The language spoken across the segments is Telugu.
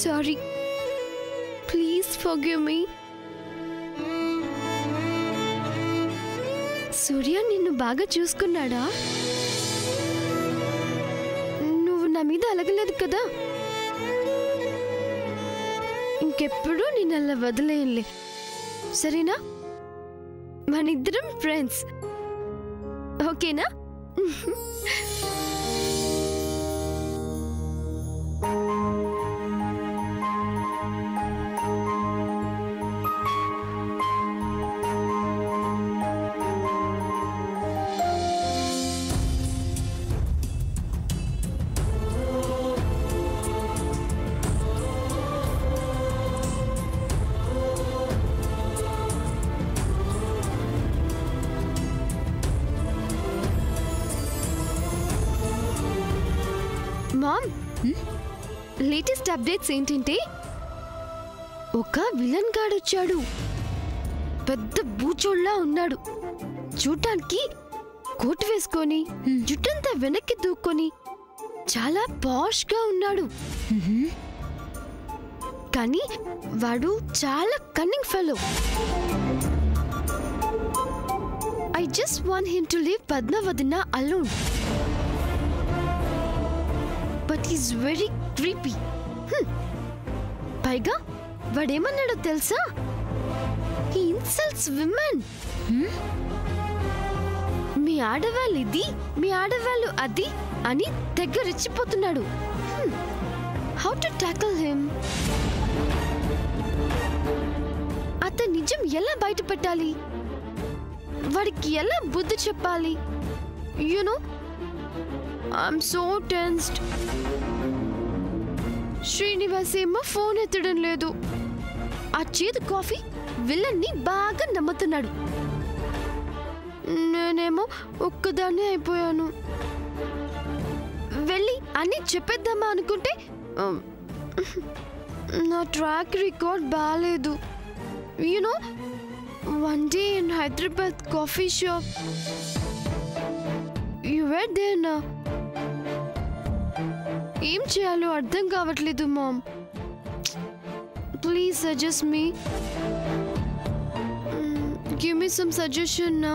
Sorry. Please forgive me. Surya నిన్ను బాగా చూసుకున్నాడా? నువ్వు నా మీద అలగలేదు కదా? ఇంకెప్పుడు నేను అలా వదిలేయలే, సరేనా? మనిద్దరం ఫ్రెండ్స్, ఓకేనా? మామ్, లేటెస్ట్ అప్డేట్స్ ఏంటంటే ఒక విలన్ గాడు వచ్చాడు. పెద్ద బూచోళ్ళ ఉన్నాడు. చూడటానికి కోట్ వేసుకొని జుట్టంతా వెనక్కి దూక్కొని చాలా పాష్ గా ఉన్నాడు. కానీ వాడు చాలా cunning fellow. I just want him to leave పద్మావతిన alone. But he's very creepy. పైగా వాడేమన్నాడో తెలుసా? He insults women. మీ ఆడవాళ్ళు ఇది, మీ ఆడవాళ్ళు అది అని తెగ రెచ్చిపోతున్నాడు. How to tackle him? అతని నిజం ఎలా బయట పెట్టాలి? వాడికి ఎలా బుద్ధి చెప్పాలి? You know, I'm so tensed. Srinivas ఏమో ఫోన్ ఎత్తడం లేదు. ఆ చేదు కాఫీ విలన్ని బాగా నమ్ముతున్నాడు. నేనేమో ఒక్కదాన్నే అయిపోయాను. వెళ్ళి అన్నీ చెప్పేద్దామా అనుకుంటే నా ట్రాక్ రికార్డ్ బాగాలేదు. You know, one day in Hyderabad coffee shop. You were there నా? ఏం చేయాలో అర్థం కావట్లేదు ma'am. Please suggest me. Give me some suggestion నా.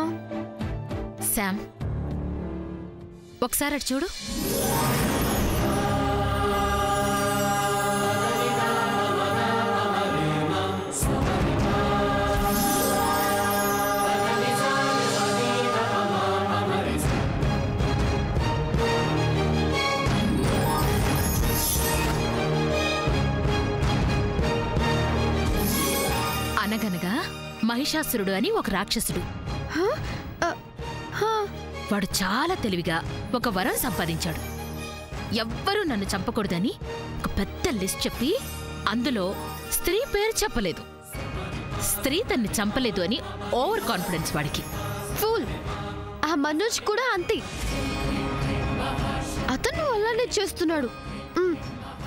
శామ్, ఒకసారి అటు చూడు. అనగనగా మహిషాసురుడు అని ఒక రాక్షసుడు. వాడు చాలా తెలివిగా ఒక వరం సంపాదించాడు. ఎవ్వరూ నన్ను చంపకూడదని ఒక పెద్ద లిస్ట్ చెప్పి అందులో స్త్రీ పేరు చెప్పలేదు. స్త్రీ తన్ని చంపలేదు అని ఓవర్ కాన్ఫిడెన్స్ వాడికి. ఫూల్. ఆ మనోజ్ కూడా అంతే. అతను అలానే చేస్తున్నాడు.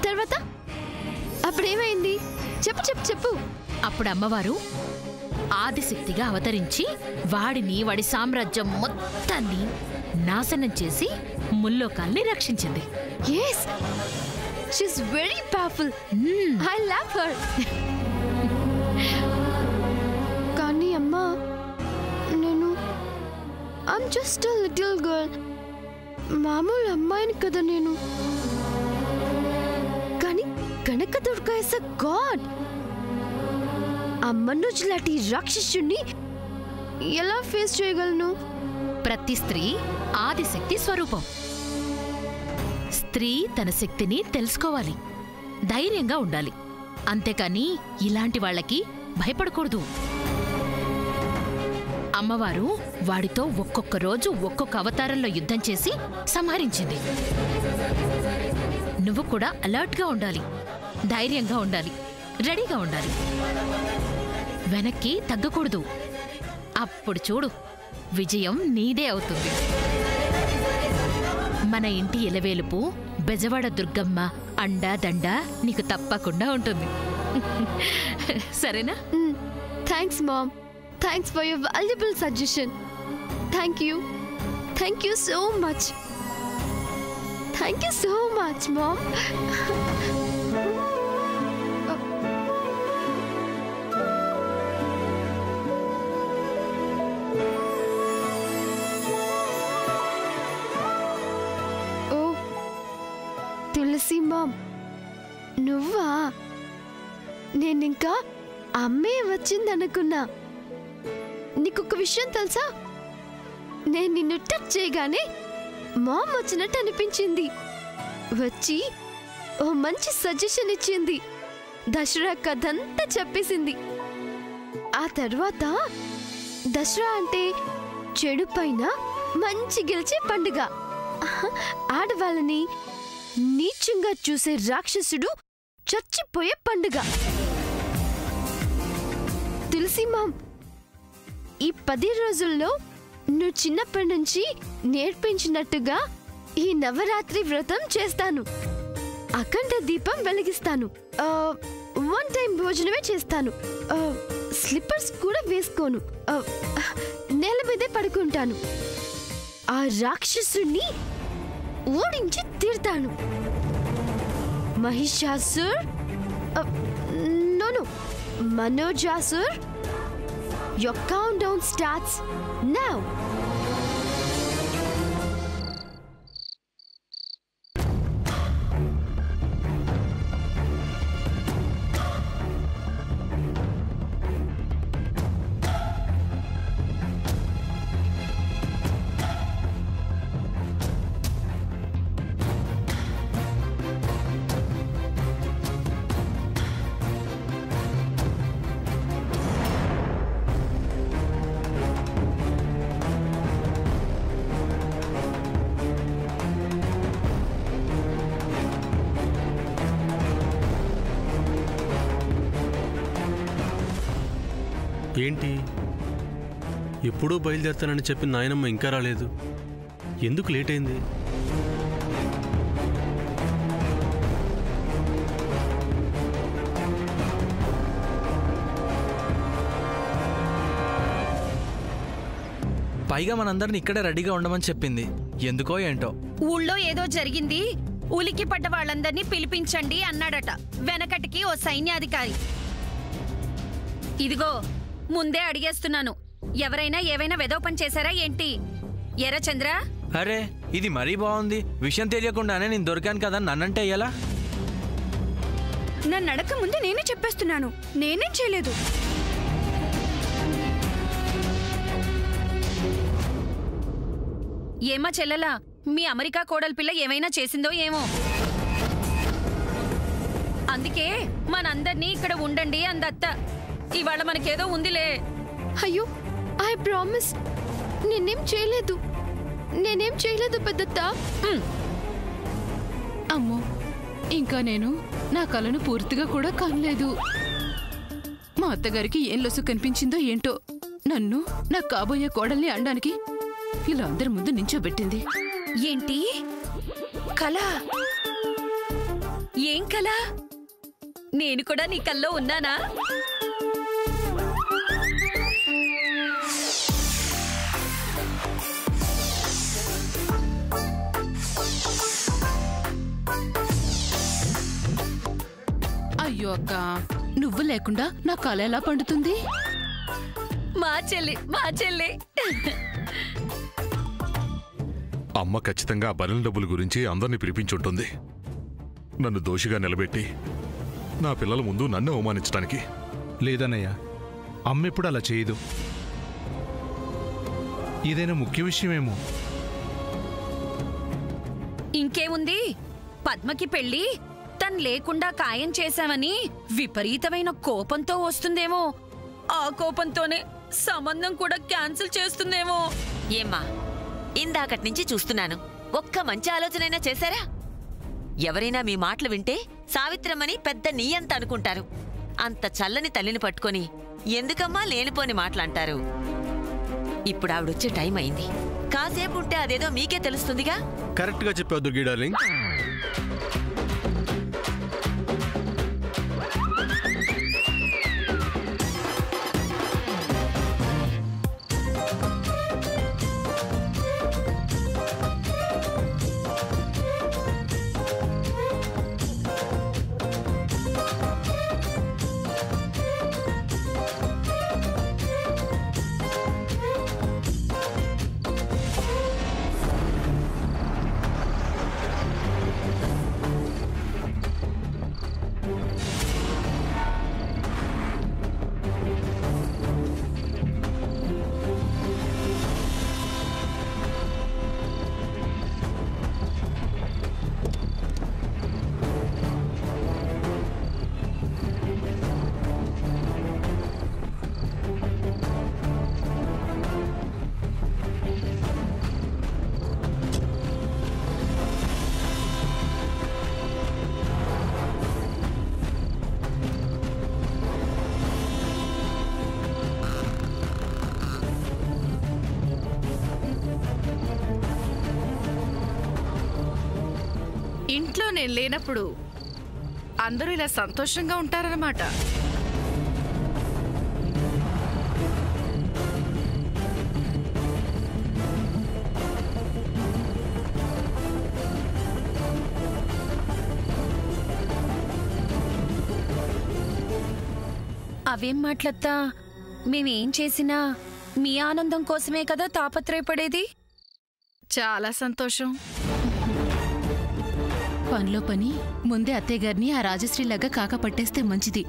తర్వాత అప్పుడేమైంది? చెప్పు చెప్పు చెప్పు. అప్పుడు అమ్మవారు ఆదిశక్తిగా అవతరించి వాడిని, వాడి సామ్రాజ్యం మొత్తాన్ని నాశనం చేసి ముల్లోకాల్ని రక్షించింది. yes, she's very powerful. I love her. కానీ అమ్మా, నేను I'm just a little girl. మామూలు అమ్మాయిని కదా నేను. కానీ కనకదుర్గ is a god. ఆ మనోజ్ లాంటి రాక్షసుని ఎలా ఫేస్ చేయగలను? ప్రతి స్త్రీ ఆదిశక్తి స్వరూపం. స్త్రీ తన శక్తిని తెలుసుకోవాలి, ధైర్యంగా ఉండాలి. అంతేకాని ఇలాంటి వాళ్ళకి భయపడకూడదు. అమ్మవారు వాడితో ఒక్కొక్క రోజు ఒక్కొక్క అవతారంలో యుద్ధం చేసి సంహరించింది. నువ్వు కూడా అలర్ట్గా ఉండాలి, ధైర్యంగా ఉండాలి, రెడీగా ఉండాలి. వెనక్కి తగ్గకూడదు. అప్పుడు చూడు, విజయం నీదే అవుతుంది. మన ఇంటి ఎలవేలుపు బెజవాడ దుర్గమ్మ అండా దండ నీకు తప్పకుండా ఉంటుంది. సరేనా? Thanks ma'am. Thanks for your valuable suggestion. Thank you. Thank you so much. Thank you so much ma'am. నువ్వా? నేనింకా అమ్మే వచ్చిందనుకున్నా. నీకొక విషయం తెలుసా? నేను నిన్ను టచ్ చేయగానే మామ్ వచ్చినట్టు అనిపించింది. వచ్చి ఓ మంచి సజెషన్ ఇచ్చింది. దసరా కథంతా చెప్పేసింది. ఆ తర్వాత దసరా అంటే చెడు పైన మంచి గెలిచే పండుగ. ఆడవాళ్ళని నీచంగా చూసే రాక్షసుడు చచ్చిపోయే పండుగ. తులసి మామ్, ఈ 10 రోజుల్లో నువ్వు చిన్నప్పటి నుంచి నేర్పించినట్టుగా ఈ నవరాత్రి వ్రతం చేస్తాను. అఖండ దీపం వెలిగిస్తాను. 1 టైం భోజనమే చేస్తాను. స్లిప్పర్స్ కూడా వేసుకోను. నేల మీదే పడుకుంటాను. ఆ రాక్షసుని ఓడించి తీరుతాను. మహిషాసుర్, no, మనోజాసుర్, your countdown starts now. ఏంటి, ఎప్పుడూ బయలుదేరుతానని చెప్పి నాయనమ్మ ఇంకా రాలేదు? ఎందుకు లేట్ అయింది? పైగా మనందరిని ఇక్కడే రెడీగా ఉండమని చెప్పింది. ఎందుకో ఏంటో ఊళ్ళో ఏదో జరిగింది, ఉలికి పడ్డ వాళ్ళందరినీ పిలిపించండి అన్నాడట వెనకటికి ఓ సైన్యాధికారి. ఇదిగో ముందే అడిగేస్తున్నాను, ఎవరైనా ఏవైనా వెధవ పని చేశారా ఏంటి? ఎర్ర చంద్ర, అరే ఇది మరీ బాగుంది. విషయం తెలియకుండానే నేను దొరికాను కదా, నన్నంటే ఎలా? నన్ను అడగక ముందే నేనే చెప్పేస్తున్నాను, నేనేం చేయలేదు. ఏమా చెల్లెలా, మీ అమెరికా కోడలి పిల్ల ఏమైనా చేసిందో ఏమో. అందుకే మనందర్నీ ఇక్కడ ఉండండి అందత్త. ఇవాళ మనకేదో ఉందిలే. అయ్యో, ఐ ప్రామిస్, నేనేం చేయలేదు పెద్దత్త. అమ్మో, ఇంకా నేను నా కలను పూర్తిగా కూడా కనలేదు. మా అత్తగారికి ఏం లొసు కనిపించిందో ఏంటో, నన్ను నా కాబోయే కోడల్ని అనడానికి ఇలా అందరి ముందు నించోబెట్టింది. ఏంటి కళ? ఏం కళ? నేను కూడా నీ కల్లో ఉన్నానా? అయ్యో అక్క, నువ్వు లేకుండా నా కళ ఎలా పండుతుంది? మా చెల్లి అమ్మ ఖచ్చితంగా ఆ బలం డబ్బుల గురించి అందరినీ పిలిపించుంటుంది, నన్ను దోషిగా నిలబెట్టి నా పిల్లల ముందు నన్ను అవమానించడానికి. లేదన్నయ్య, అమ్మెప్పుడు అలా చేయదు. ఏదైనా ముఖ్య విషయమేమో. ఇంకేముంది, పద్మకి పెళ్లి తను లేకుండా ఖాయం చేశామని విపరీతమైన కోపంతో వస్తుందేమో. ఆ కోపంతోనే సంబంధం కూడా క్యాన్సిల్ చేస్తుందేమో. ఏమ్మా, ఇందాకటి నుంచి చూస్తున్నాను, ఒక్క మంచి ఆలోచనైనా చేశారా? ఎవరైనా మీ మాటలు వింటే సావిత్రమ్మని పెద్ద నీయంత అనుకుంటారు. అంత చల్లని తల్లిని పట్టుకొని ఎందుకమ్మా లేనిపోని మాటలంటారు? ఇప్పుడు ఆవిడొచ్చే టైం అయింది. కాసేపు ఉంటే అదేదో మీకే తెలుస్తుందిగా. కరెక్ట్గా చెప్పావు దుర్గి డార్లింగ్. నేను లేనప్పుడు అందరూ ఇలా సంతోషంగా ఉంటారన్నమాట. అవేం మాట్లాడతా? మేమేం చేసినా మీ ఆనందం కోసమే కదా తాపత్రయపడేది. చాలా సంతోషం. పనిలో పని ముందే అత్తయ్యగారిని ఆ రాజశ్రీలాగా కాక పట్టేస్తే మంచిది.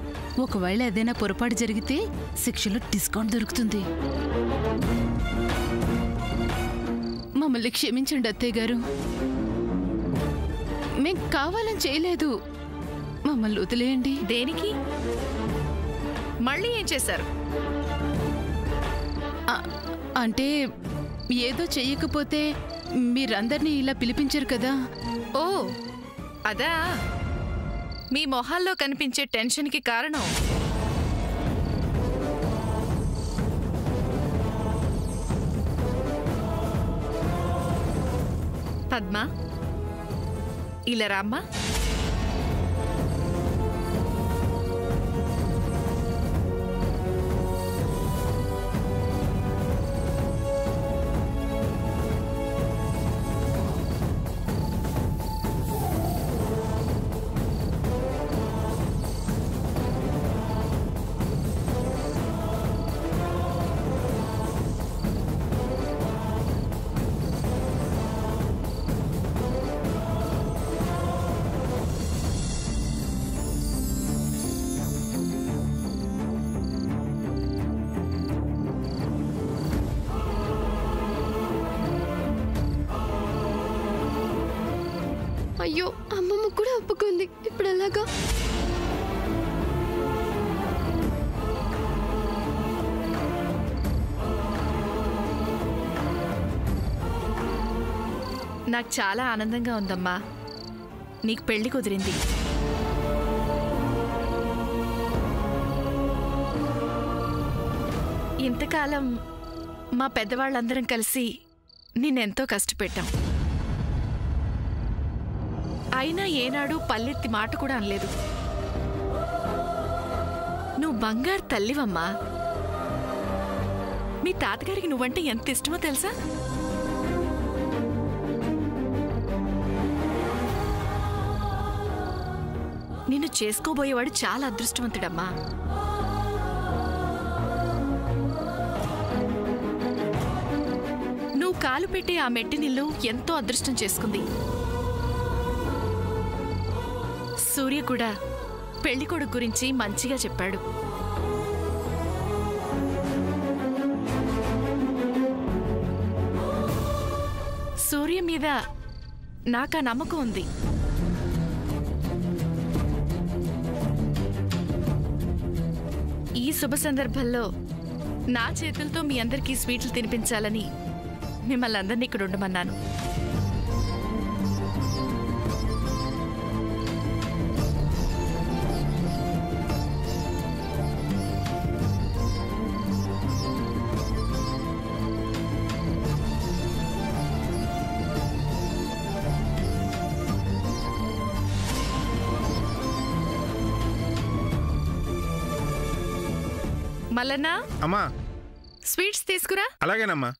ఒకవేళ ఏదైనా పొరపాటు జరిగితే శిక్షలో డిస్కౌంట్ దొరుకుతుంది. మమ్మల్ని క్షమించండి అత్తయ్యగారు, మేం కావాలని చేయలేదు. మమ్మల్ని వదిలేయండి. దేనికి? మళ్ళీ ఏం చేశారు? అంటే ఏదో చెయ్యకపోతే మీరందరినీ ఇలా పిలిపించారు కదా. ఓ అదా మీ మొహాల్లో కనిపించే టెన్షన్కి కారణం. పద్మ, ఇలా రామ్మా. అయ్యో, అమ్మమ్మ కూడా ఒప్పుకుంది. ఇప్పుడు ఎలాగా? నాకు చాలా ఆనందంగా ఉందమ్మా, నీకు పెళ్లి కుదిరింది. ఇంతకాలం మా పెద్దవాళ్ళందరం కలిసి నిన్నెంతో కష్టపెట్టాం. అయినా ఏనాడు పల్లెత్తి మాట కూడా అనలేదు. నువ్వు బంగారు తల్లివమ్మా. మీ తాతగారికి నువ్వంటే ఎంత ఇష్టమో తెలుసా? నిన్ను చేసుకోబోయేవాడు చాలా అదృష్టవంతుడమ్మా. నువ్వు కాలు పెట్టే ఆ మెట్టినిల్లు ఎంతో అదృష్టం చేసుకుంది. సూర్య కూడా పెళ్లికొడుకు గురించి మంచిగా చెప్పాడు. సూర్య మీద నాకు ఆ నమ్మకం ఉంది. ఈ శుభ సందర్భంలో నా చేతులతో మీ అందరికీ స్వీట్లు తినిపించాలని మిమ్మల్ని అందరినీ ఇక్కడ ఉండమన్నాను. మల్లన్నా, అమ్మా స్వీట్స్ తీసుకురా. అలాగేనమ్మా.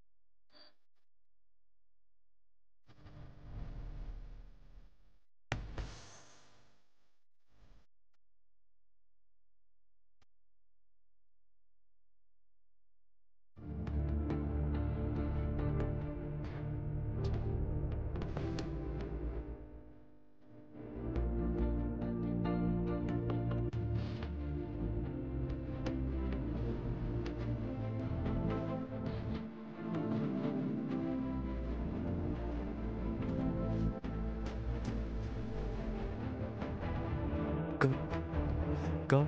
Go.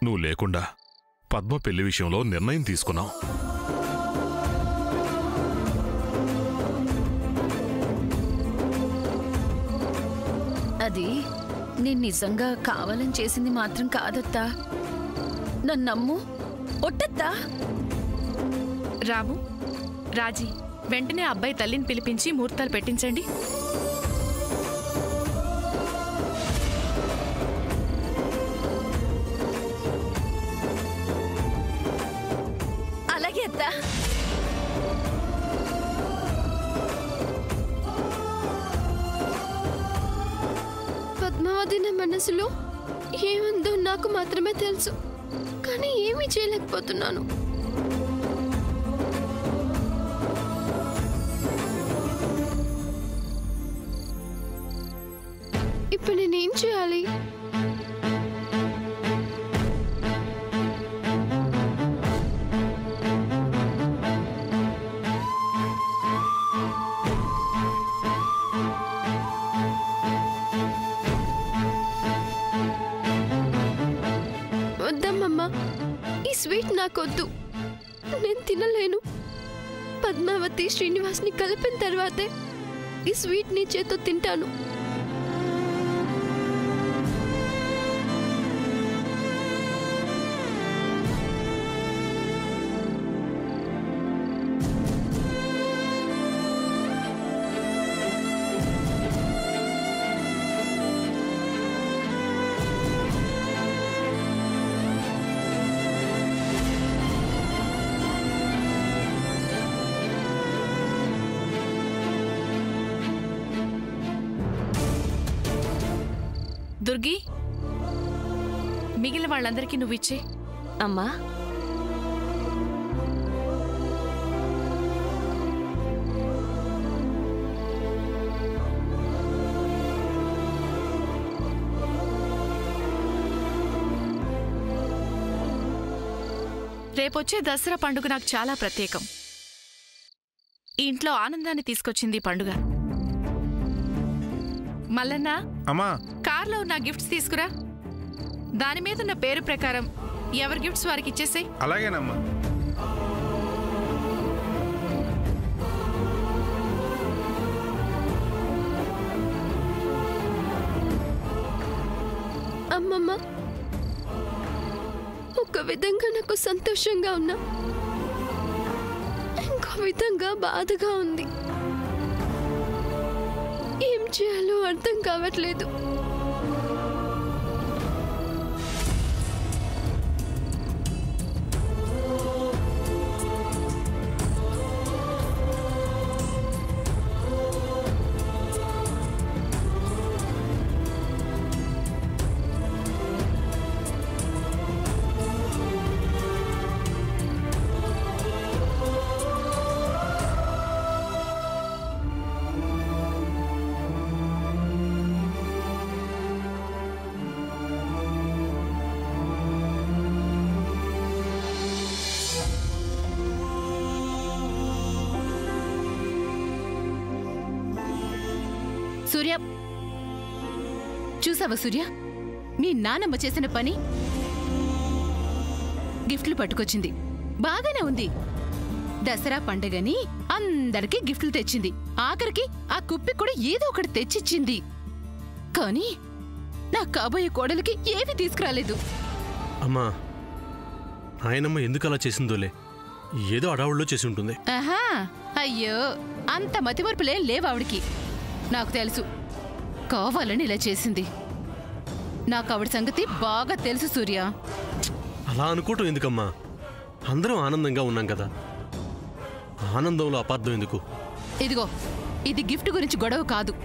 నువ్వు లేకుండా పద్మ పెళ్లి విషయంలో నిర్ణయం తీసుకున్నాం. అది నేను నిజంగా కావాలని చేసింది మాత్రం కాదత్తా. నన్ను నమ్ము. ఒట్టత్తా. రాము, రాజీ, వెంటనే అబ్బాయి తల్లిని పిలిపించి ముహూర్తాలు పెట్టించండి. అలాగే అత్తా. పద్మావతి నా మనసులో ఏముందో నాకు మాత్రమే తెలుసు, కానీ ఏమీ చేయలేకపోతున్నాను. ఇప్పుడు నేనేం చేయాలి? వద్దమ్మమ్మా, ఈ స్వీట్ నాకొద్దు, నేను తినలేను. పద్మావతి శ్రీనివాస్ని కలిపిన తర్వాతే ఈ స్వీట్ నీ చేతో తింటాను. దుర్గి, మిగిలిన వాళ్ళందరికీ నువ్విచ్చే. అమ్మా, రేపొచ్చే దసరా పండుగ నాకు చాలా ప్రత్యేకం. ఈ ఇంట్లో ఆనందాన్ని తీసుకొచ్చింది ఈ పండుగ. మల్లన్న, అమ్మా, కార్లో ఉన్న గిఫ్ట్స్ తీసుకురా. దాని మీద ఉన్న పేరు ప్రకారం ఎవరి గిఫ్ట్స్ వారికి ఇచ్చేసాయి. అలాగేనమ్మా. అమ్మమ్మ, ఒక విధంగా నాకు సంతోషంగా ఉన్నా, ఇంకో విధంగా బాధగా ఉంది. ఏం చేయాలో అర్థం కావట్లేదు. సూర్య, చూసావా సూర్య, మీ నానమ్మ చేసిన పని? గిఫ్ట్లు పట్టుకొచ్చింది, బాగానే ఉంది. దసరా పండగని అందరికీ గిఫ్ట్లు తెచ్చింది. ఆఖరికి ఆ కుప్పి కూడా ఏదో ఒకటి తెచ్చిచ్చింది. కానీ నా కాబోయే కోడలికి ఏమీ తీసుకురాలేదు. అమ్మా, ఆయనమ్మ ఎందుకు అలా చేసిందోలే, ఏదో అడావుల్లో చేసి ఉంటుంది. ఆహా, అయ్యో, అంత మతిమరుపులేం లేవావిడికి. నాకు తెలుసు, కావాలని ఇలా చేసింది. నాకు ఆవిడ సంగతి బాగా తెలుసు సూర్య. అలా అనుకోవటం ఎందుకమ్మా? అందరం ఆనందంగా ఉన్నాం కదా, ఆనందంలో అపార్థం ఎందుకు? ఇదిగో, ఇది గిఫ్ట్ గురించి గొడవ కాదు.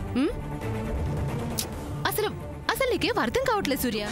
అసలు నీకేం అర్థం కావట్లేదు సూర్య.